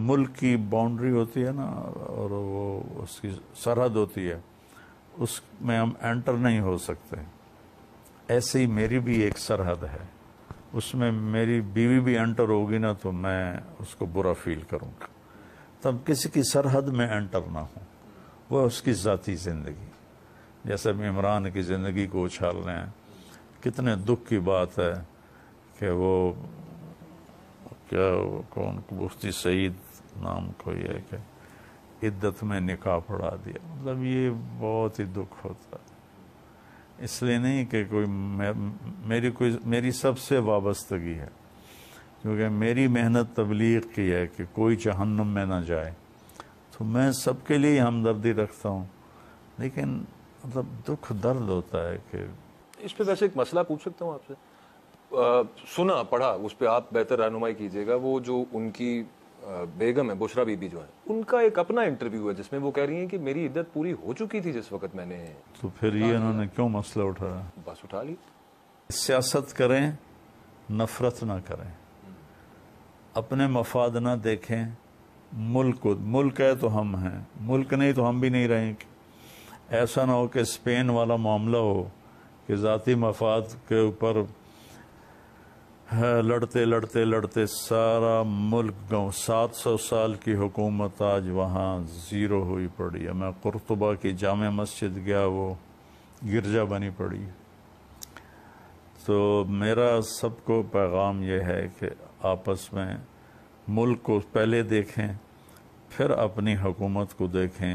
ملک کی باؤنڈری ہوتی ہے نا اور وہ اس کی سرحد ہوتی ہے، اس میں ہم انٹر نہیں ہو سکتے. ایسے ہی میری بھی ایک سرحد ہے، اس میں میری بیوی بھی انٹر ہوگی نا تو میں اس کو برا فیل کروں گا. تب کسی کی سرحد میں انٹر نہ ہوں، وہ اس کی ذاتی زندگی. جیسے عمران کی زندگی کو اچھال رہے ہیں. کتنے دکھ کی بات ہے کہ وہ کیا کون مفتی سعید نام کوئی ہے کہ عدت میں نکاح پڑھا دیا. مطلب یہ بہت ہی دکھ ہوتا ہے. اس لیے نہیں کہ میری سب سے وابستگی ہے، کیونکہ میری محنت تبلیغ کی ہے کہ کوئی جہنم میں نہ جائے، تو میں سب کے لیے ہمدردی رکھتا ہوں. لیکن مطلب دکھ درد ہوتا ہے کہ اس پہ ویسے ایک مسئلہ پوچھ سکتا ہوں آپ سے؟ سنا پڑھا، اس پہ آپ بہتر رہنمائی کیجیے گا. وہ جو ان کی بیگم ہے بشرا بی بی جو ہے، ان کا ایک اپنا انٹرویو ہے جس میں وہ کہہ رہی ہیں کہ میری عدت پوری ہو چکی تھی جس وقت میں نے. تو پھر یہ انہوں نے کیوں مسئلہ اٹھایا؟ بس اٹھا لی. سیاست کریں، نفرت نہ کریں، اپنے مفاد نہ دیکھیں. ملک ہے تو ہم ہیں، ملک نہیں تو ہم بھی نہیں رہیں گے. ایسا نہ ہو کہ اسپین والا معاملہ ہو کہ ذاتی مفاد کے اوپر لڑتے لڑتے لڑتے سارا ملک 700 سال کی حکومت آج وہاں زیرو ہوئی پڑی ہے. میں قرطبہ کی جامع مسجد گیا، وہ گرجا بنی پڑی. تو میرا سب کو پیغام یہ ہے کہ آپس میں ملک کو پہلے دیکھیں، پھر اپنی حکومت کو دیکھیں.